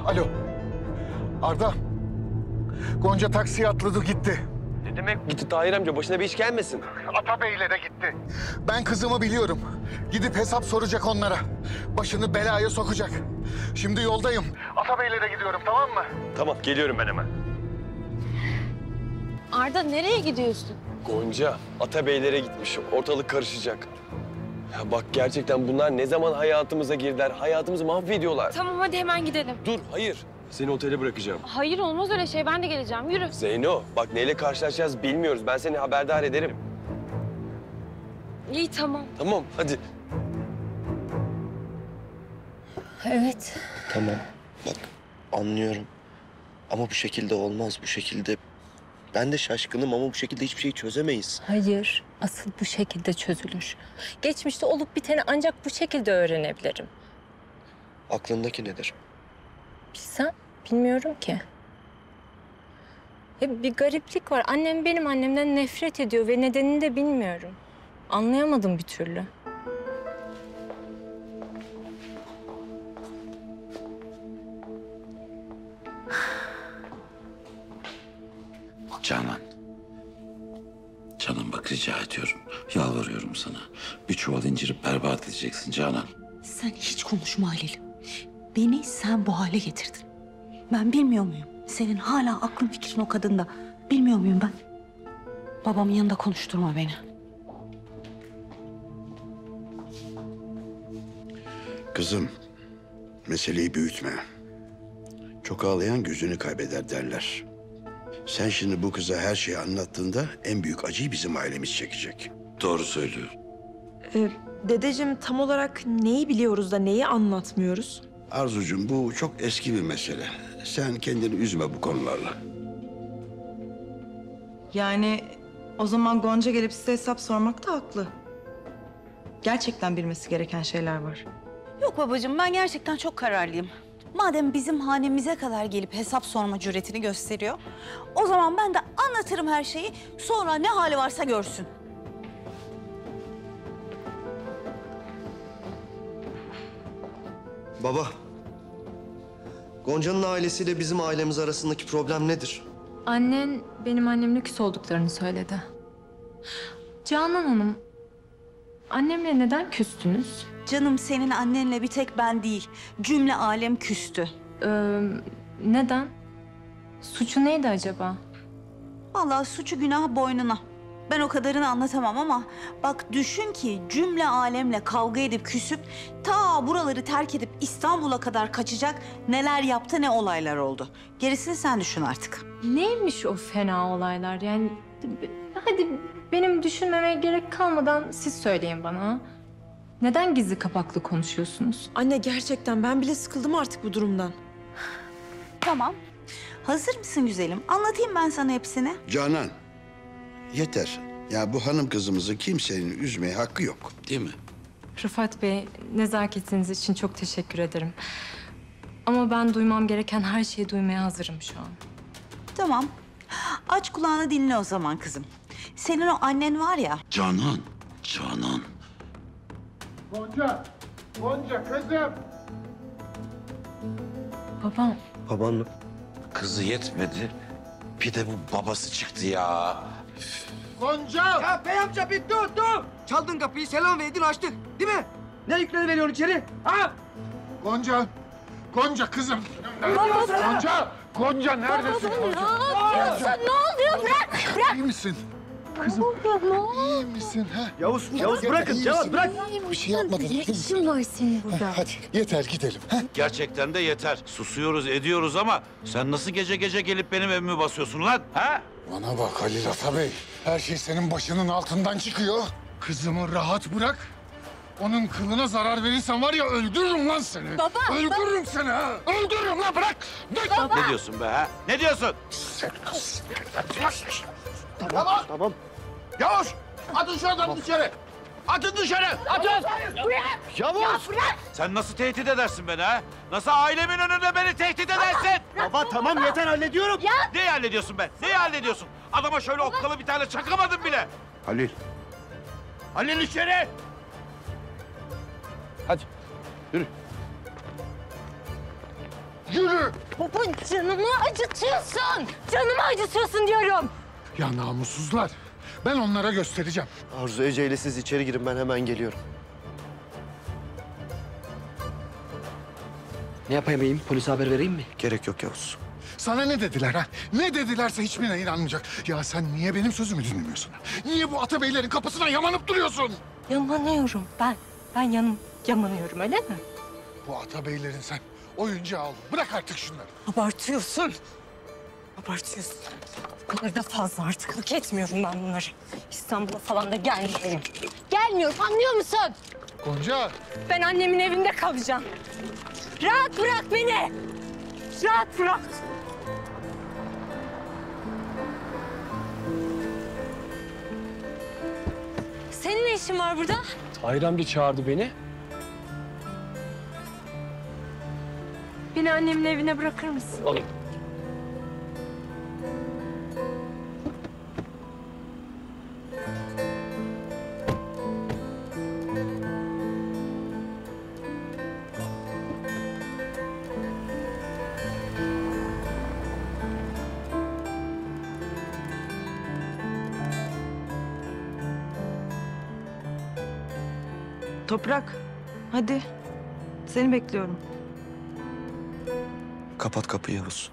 Alo. Arda. Gonca taksiye atladı gitti. Ne demek gitti Tahir amca? Başına bir iş gelmesin. Atabey'le de gitti. Ben kızımı biliyorum. Gidip hesap soracak onlara. Başını belaya sokacak. Şimdi yoldayım. Atabey'le de gidiyorum, tamam mı? Tamam, geliyorum ben hemen. Arda nereye gidiyorsun? Gonca, Atabeylere gitmiş. Ortalık karışacak. Ya bak gerçekten bunlar ne zaman hayatımıza girdiler, hayatımızı mahvediyorlar. Tamam hadi hemen gidelim. Dur, hayır. Seni otele bırakacağım. Hayır olmaz öyle şey. Ben de geleceğim. Yürü. Zeyno, bak neyle karşılaşacağız bilmiyoruz. Ben seni haberdar ederim. İyi tamam. Tamam, hadi. Evet. Tamam. Bak anlıyorum. Ama bu şekilde olmaz. Bu şekilde... Ben de şaşkınım ama bu şekilde hiçbir şeyi çözemeyiz. Hayır, asıl bu şekilde çözülür. Geçmişte olup biteni ancak bu şekilde öğrenebilirim. Aklındaki nedir? Bilsem, bilmiyorum ki. Bir gariplik var. Annem benim annemden nefret ediyor ve nedenini de bilmiyorum. Anlayamadım bir türlü. Canan. Canım bak rica ediyorum. Yalvarıyorum sana. Bir çuval inciri berbat edeceksin Canan. Sen hiç konuşma Halil. Beni sen bu hale getirdin. Ben bilmiyor muyum? Senin hala aklın fikrin o kadında. Bilmiyor muyum ben? Babamın yanında konuşturma beni. Kızım, meseleyi büyütme. Çok ağlayan gözünü kaybeder derler. Sen şimdi bu kıza her şeyi anlattığında en büyük acıyı bizim ailemiz çekecek. Doğru söylüyor. Dedeciğim tam olarak neyi biliyoruz da neyi anlatmıyoruz? Arzucuğum bu çok eski bir mesele. Sen kendini üzme bu konularla. Yani o zaman Gonca gelip size hesap sormakta haklı. Gerçekten bilmesi gereken şeyler var. Yok babacığım ben gerçekten çok kararlıyım. Madem bizim hanemize kadar gelip hesap sorma cüretini gösteriyor... o zaman ben de anlatırım her şeyi. Sonra ne hali varsa görsün. Baba. Gonca'nın ailesiyle bizim ailemiz arasındaki problem nedir? Annen benim annemle küs olduklarını söyledi. Canan Hanım, annemle neden küstünüz? Canım senin annenle bir tek ben değil. Cümle alem küstü. Neden? Suçu neydi acaba? Vallahi suçu günah boynuna. Ben o kadarını anlatamam ama bak düşün ki cümle alemle kavga edip küsüp ta buraları terk edip İstanbul'a kadar kaçacak neler yaptı ne olaylar oldu. Gerisini sen düşün artık. Neymiş o fena olaylar? Yani hadi benim düşünmeme gerek kalmadan siz söyleyin bana. Neden gizli kapaklı konuşuyorsunuz? Anne gerçekten ben bile sıkıldım artık bu durumdan. Tamam. Hazır mısın güzelim? Anlatayım ben sana hepsini. Canan, yeter. Ya bu hanım kızımızı kimsenin üzmeye hakkı yok. Değil mi? Rıfat Bey, nezaketiniz için çok teşekkür ederim. Ama ben duymam gereken her şeyi duymaya hazırım şu an. Tamam. Aç kulağını dinle o zaman kızım. Senin o annen var ya. Canan, Canan. Gonca, Gonca kızım. Babam, Baban mı? Kızı yetmedi. Bir de bu babası çıktı ya. Gonca! Ya bey amca bir dur dur. Çaldın kapıyı selam verdin açtık değil mi? Ne yükleri veriyorsun içeri? Ha? Gonca! Gonca kızım! Gonca! Gonca neredesin Gonca? Ne yapıyorsun? Ne oluyor? Bırak! Bırak! İyi misin? Kızım, iyi misin ha? Yavuz bırakın Yavuz bırak. Bir şey yapmadın. ne işin var senin burada? Hadi yeter gidelim. Ha? Gerçekten de yeter. Susuyoruz, ediyoruz ama sen nasıl gece gece gelip benim evime basıyorsun lan? Ha? Bana bak Halil Atabey. Her şey senin başının altından çıkıyor. Kızımı rahat bırak. Onun kılına zarar verirsen var ya öldürürüm lan seni. Baba, öldürürüm seni ha. Öldürürüm lan bırak. Ne diyorsun be ha? Ne diyorsun? Tamam. Yavuz! Atın şu adamı dışarı. Atın dışarı. Atın. Yavuz. Sen nasıl tehdit edersin beni ha? Nasıl ailemin önünde beni tehdit edersin? Baba tamam yeter hallediyorum. Neyi hallediyorsun be? Neyi hallediyorsun? Adama şöyle okkalı bir tane çakamadın bile. Halil. Halil içeri. Hadi. Yürü. Yürü! Baba canımı acıtıyorsun. Canımı acıtıyorsun diyorum. Ya namussuzlar. Ben onlara göstereceğim. Arzu, Ece ile siz içeri girin, ben hemen geliyorum. Ne yapayım? Polise haber vereyim mi? Gerek yok Yavuz. Sana ne dediler ha? Ne dedilerse hiçbirine inanmayacak. Ya sen niye benim sözümü dinlemiyorsun? Niye bu Atabeylerin kapısına yamanıp duruyorsun? Yamanıyorum ben. Ben yamanıyorum öyle mi? Bu Atabeylerin sen oyuncağı oldun. Bırak artık şunları. Abartıyorsun. Abartıyorsun. Bu kadar da fazla artık. Hak etmiyorum ben bunları. İstanbul'a falan da gelmiyorum. Gelmiyorum, anlıyor musun? Gonca. Ben annemin evinde kalacağım. Rahat bırak beni. Rahat bırak. Senin ne işin var burada? Tahir amca çağırdı beni. Beni annemin evine bırakır mısın? Alın. Toprak, hadi. Seni bekliyorum. Kapat kapıyı Yavuz.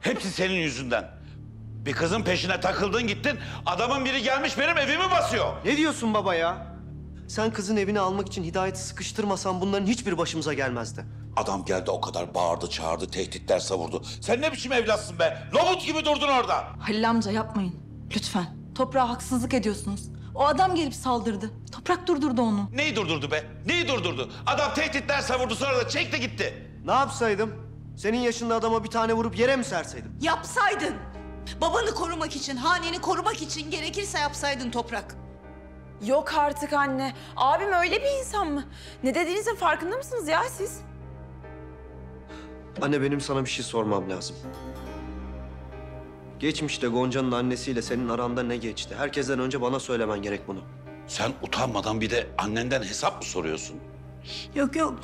Hepsi senin yüzünden. Bir kızın peşine takıldın gittin. Adamın biri gelmiş benim evimi basıyor. Ne diyorsun baba ya? Sen kızın evini almak için Hidayet'i sıkıştırmasan bunların hiçbir başımıza gelmezdi. Adam geldi o kadar bağırdı, çağırdı, tehditler savurdu. Sen ne biçim evlatsın be? Lobut gibi durdun orada. Halil amca yapmayın. Lütfen. Toprağa haksızlık ediyorsunuz. O adam gelip saldırdı. Toprak durdurdu onu. Neyi durdurdu be? Neyi durdurdu? Adam tehditler savurdu sonra da çekti gitti. Ne yapsaydım? Senin yaşında adama bir tane vurup yere mi serseydim? Yapsaydın. Babanı korumak için, haneni korumak için gerekirse yapsaydın Toprak. Yok artık anne. Abim öyle bir insan mı? Ne dediğinizin farkında mısınız ya siz? Anne, benim sana bir şey sormam lazım. Geçmişte Gonca'nın annesiyle senin aranda ne geçti? Herkesten önce bana söylemen gerek bunu. Sen utanmadan bir de annenden hesap mı soruyorsun? Yok yok.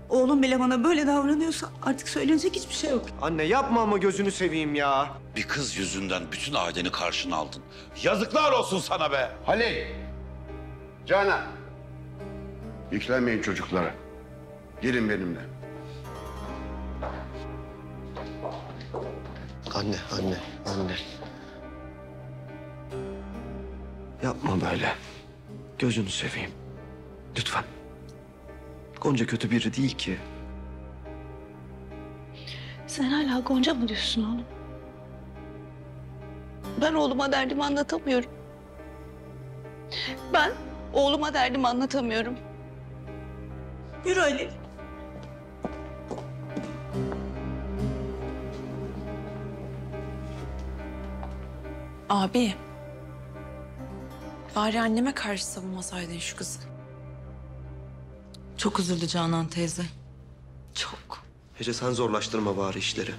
Oğlum bile bana böyle davranıyorsa artık söylenecek hiçbir şey yok. Anne yapma ama gözünü seveyim ya. Bir kız yüzünden bütün aileni karşına aldın. Yazıklar olsun sana be. Halil, Canan. Yüklenmeyin çocuklara. Gelin benimle. Anne. Yapma böyle. Gözünü seveyim. Lütfen. Gonca kötü biri değil ki. Sen hala Gonca mı diyorsun oğlum? Ben oğluma derdimi anlatamıyorum. Ben oğluma derdimi anlatamıyorum. Yürü Halil. Abi. Bari anneme karşı savunmasaydın şu kızı. Çok üzüldü Canan teyze. Çok. Ece, sen zorlaştırma bari işleri.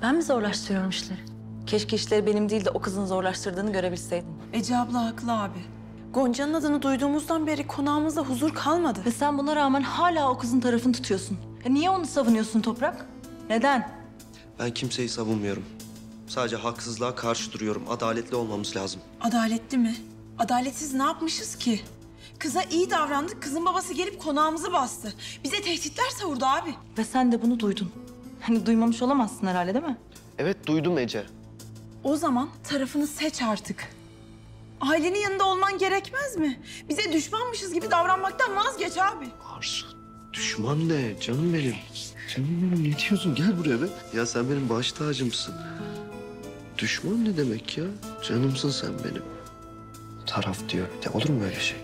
Ben mi zorlaştırıyorum işleri? Keşke işleri benim değil de o kızın zorlaştırdığını görebilseydim. Ece abla haklı abi. Gonca'nın adını duyduğumuzdan beri konağımızda huzur kalmadı. Ve sen buna rağmen hala o kızın tarafını tutuyorsun. Niye onu savunuyorsun Toprak? Neden? Ben kimseyi savunmuyorum. Sadece haksızlığa karşı duruyorum. Adaletli olmamız lazım. Adaletli mi? Adaletsiz ne yapmışız ki? Kıza iyi davrandık, kızın babası gelip konağımızı bastı. Bize tehditler savurdu abi. Ve sen de bunu duydun. Hani duymamış olamazsın herhalde değil mi? Evet, duydum Ece. O zaman tarafını seç artık. Ailenin yanında olman gerekmez mi? Bize düşmanmışız gibi davranmaktan vazgeç abi. Arzu, düşman ne? Canım benim. Canım benim, ne diyorsun? Gel buraya be. Ya sen benim baş tacımsın. Düşman ne demek ya? Canımsın sen benim. Taraf diyor. Ya olur mu öyle şey?